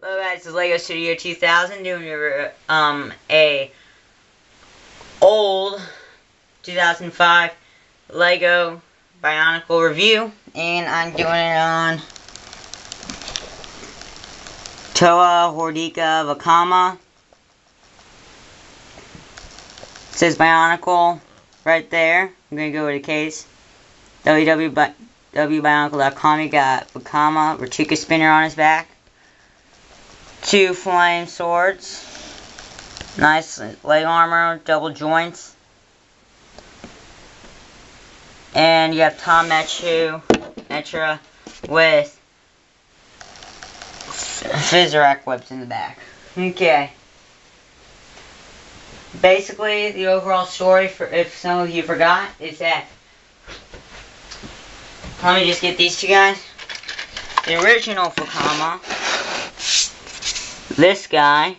Hello guys, this is Lego Studio 2000 doing a old 2005 Lego Bionicle review, and I'm doing it on Toa Hordika vakama. It says Bionicle right there. I'm gonna go with a case. www.bionicle.com. You got vakama, Ratuka spinner on his back. 2 flame swords, nice leg armor, double joints, and you have Tom Metra with Fizerac whips in the back. Okay. Basically, the overall story, for if some of you forgot, is that, let me just get these two guys. The original vakama, this guy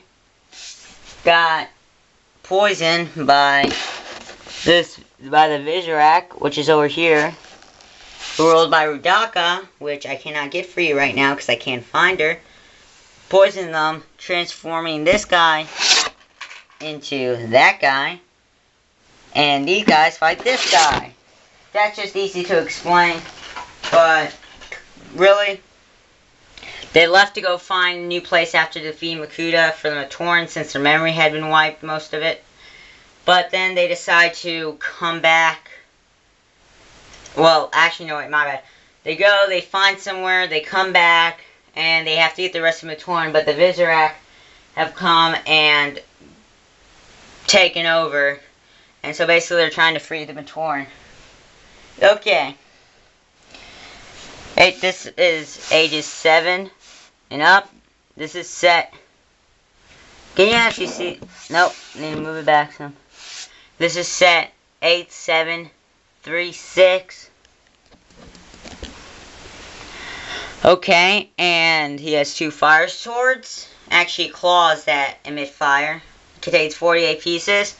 got poisoned by the Vizirac, which is over here, ruled by Hordika, which I cannot get for you right now because I can't find her. Poisoned them, transforming this guy into that guy, and these guys fight this guy. That's just easy to explain, but really, they left to go find a new place after defeating Makuta for the Matoran, since their memory had been wiped, most of it. But then they decide to come back. Well, actually, no, wait, my bad. They go, they find somewhere, they come back, and they have to get the rest of Matoran, but the Vizirac have come and taken over. And so basically they're trying to free the Matoran. Okay. This is ages 7 and up. This is set. Can you actually see? Nope. Need to move it back some. This is set 8736. Okay, and he has 2 fire swords. Actually, claws that emit fire. Contains 48 pieces.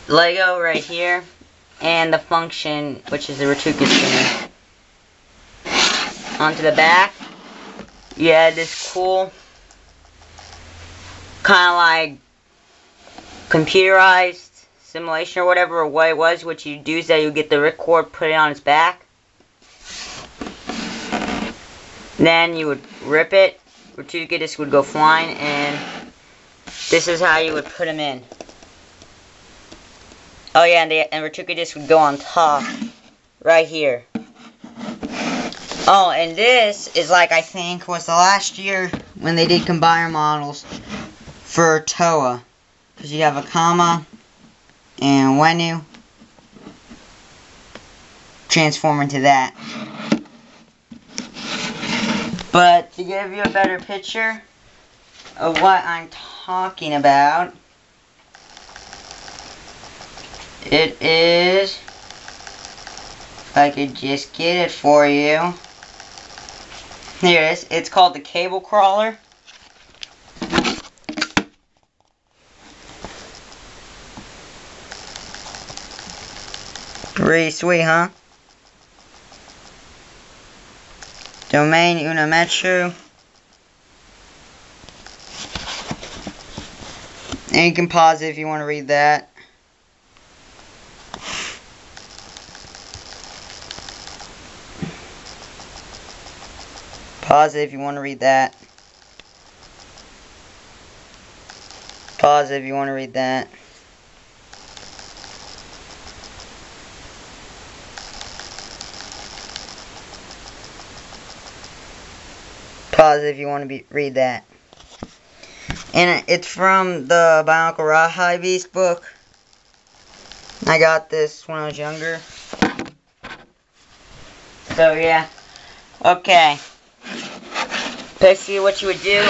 Lego right here, and the function, which is the Ratuka spinner. Onto the back, you had this cool, kind of like computerized simulation or whatever, or what it was. What you do is that you get the ripcord, put it on his back, then you would rip it. Ratuka disc would go flying, and this is how you would put him in. Oh yeah, and Ratuka disc would go on top, right here. Oh, and this is like, I think, was the last year when they did combiner models for Toa. Because you have Vakama and Wenu transform into that. But to give you a better picture of what I'm talking about, it is, if I could just get it for you. Here it is. It's called the Cable Crawler. Pretty sweet, huh? Domain Unimetru. And you can pause it if you want to read that. Pause it if you want to read that. Pause it if you want to read that. Pause it if you want to read that. And it's from the Bionicle Rawhide Beast book. I got this when I was younger. So yeah. Okay. Basically what you would do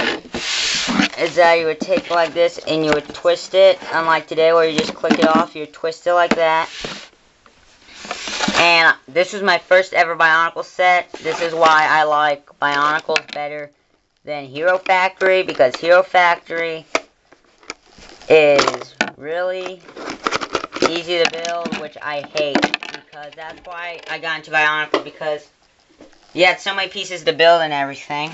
is that you would take it like this and you would twist it, unlike today where you just click it off. You would twist it like that. And this was my first ever Bionicle set. This is why I like Bionicles better than Hero Factory, because Hero Factory is really easy to build, which I hate, because that's why I got into Bionicle, because you had so many pieces to build and everything.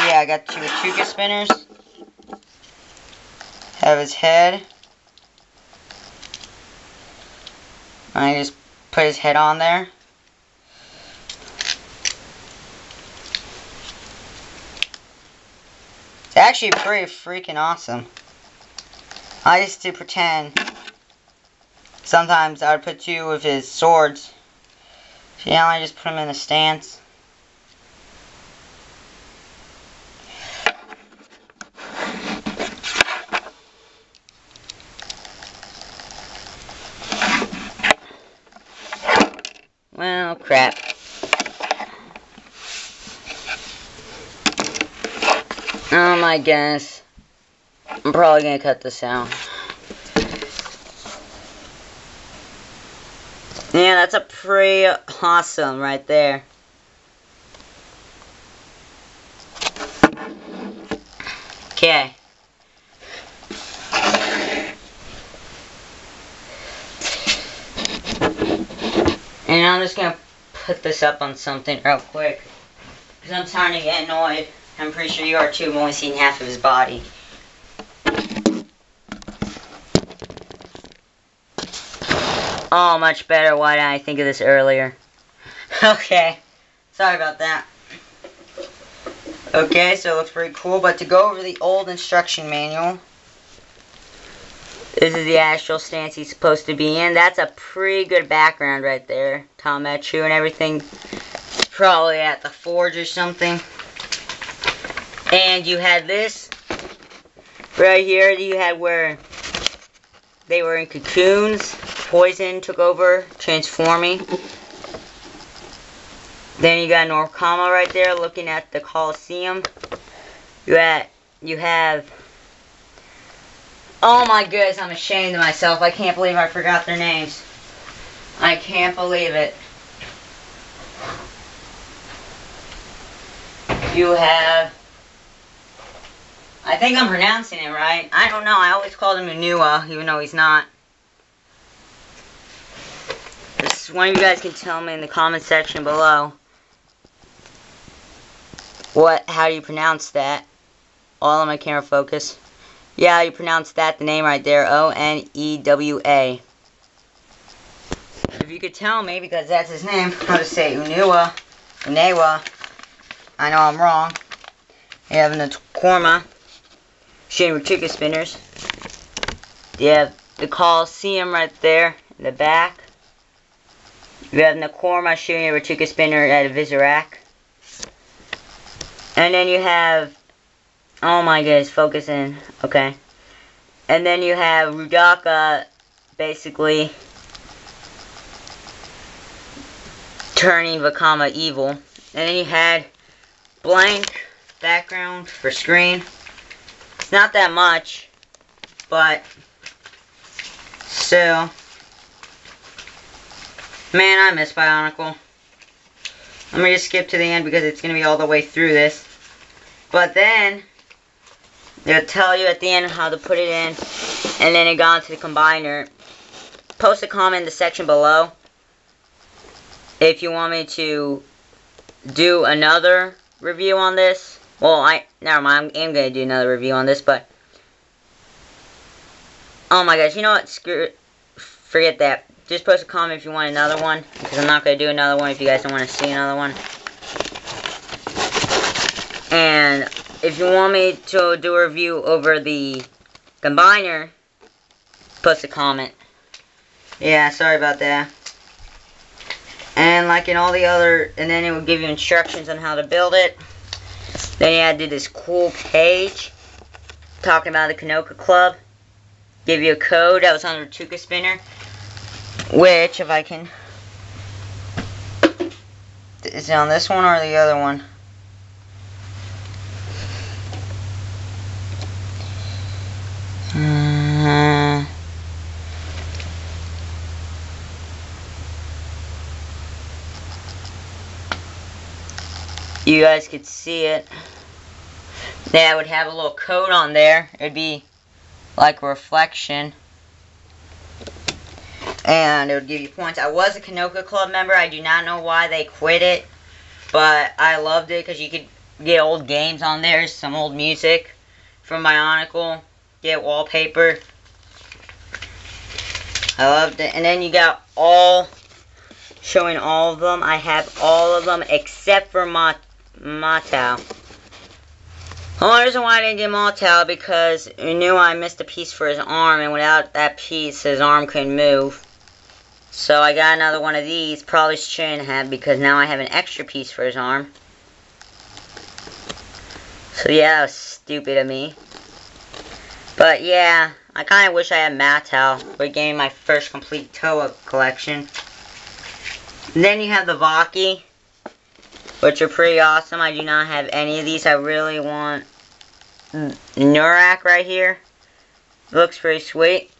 Yeah, I got 2 Hordika spinners. Have his head. I just put his head on there. It's actually pretty freaking awesome. I used to pretend sometimes I would put 2 of his swords. So now I just put him in a stance. Well, crap. Oh my goodness. I'm probably gonna cut this out. Yeah, that's a pretty awesome right there. Okay. And I'm just gonna put this up on something real quick, because I'm starting to get annoyed. I'm pretty sure you are too. I've only seen half of his body. Oh, much better. Why didn't I think of this earlier? Okay. Sorry about that. Okay, so it looks pretty cool. But to go over the old instruction manual, this is the actual stance he's supposed to be in. That's a pretty good background right there. Tamechu and everything. It's probably at the forge or something. And you had this right here. You had where they were in cocoons. Poison took over, transforming. Then you got Vakama right there, looking at the Coliseum. You have. Oh my goodness, I'm ashamed of myself. I can't believe I forgot their names. I can't believe it. You have. I think I'm pronouncing it right. I don't know. I always called him Unua, even though he's not. One of you guys can tell me in the comment section below how you pronounce that. All on my camera focus. Yeah, you pronounce that, the name right there, O-N-E-W-A. If you could tell me, because that's his name, I'll just say Unewa. I know I'm wrong. You have the Korma, shooting Hordika spinners. You have the Coliseum right there in the back. You have Nakorma shooting a Hordika spinner at a Visorak. And then you have... Oh my goodness, focus in. Okay. And then you have Hordika basically turning Vakama evil. And then you had blank background for screen. It's not that much, but still. Man, I miss Bionicle. Let me just skip to the end because it's going to be all the way through this. But then, they'll tell you at the end how to put it in. And then it got into the combiner. Post a comment in the section below if you want me to do another review on this. Well, never mind, I am going to do another review on this, but oh my gosh, you know what, forget that. Just post a comment if you want another one, because I'm not going to do another one if you guys don't want to see another one. And if you want me to do a review over the combiner, post a comment. Yeah, sorry about that. And like in all the other, and then it will give you instructions on how to build it. Then you had to do this cool page talking about the Kanoka Club. Give you a code that was on the Hordika spinner. Which, if I can... Is it on this one or the other one? you guys could see it. Yeah, it would have a little coat on there. It'd be like a reflection. And it would give you points. I was a Kanoka Club member. I do not know why they quit it. But I loved it because you could get old games on there. Some old music from Bionicle. Get wallpaper. I loved it. And then you got all, showing all of them. I have all of them except for Matau. The only reason why I didn't get Matau because I knew I missed a piece for his arm, and without that piece, his arm couldn't move. So I got another one of these. Probably shouldn't have because now I have an extra piece for his arm. So yeah, that was stupid of me. But yeah, I kind of wish I had Matau. But it gave me my first complete Toa collection. And then you have the Vaki, which are pretty awesome. I do not have any of these. I really want Nurak right here. Looks pretty sweet.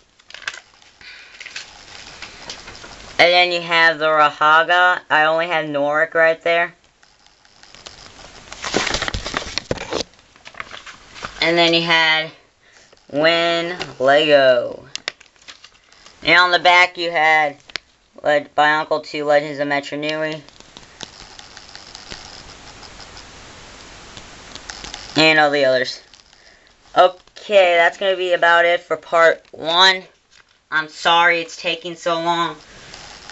And then you have the Rahaga. I only have Norik right there. And then you had Win Lego. And on the back you had Bionicle 2 Legends of Metro Nui. And all the others. Okay, that's going to be about it for part 1. I'm sorry it's taking so long.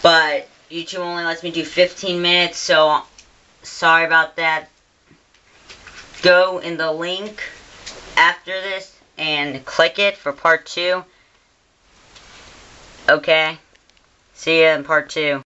But YouTube only lets me do 15 minutes, so sorry about that. Go in the link after this and click it for part 2. Okay, see you in part 2.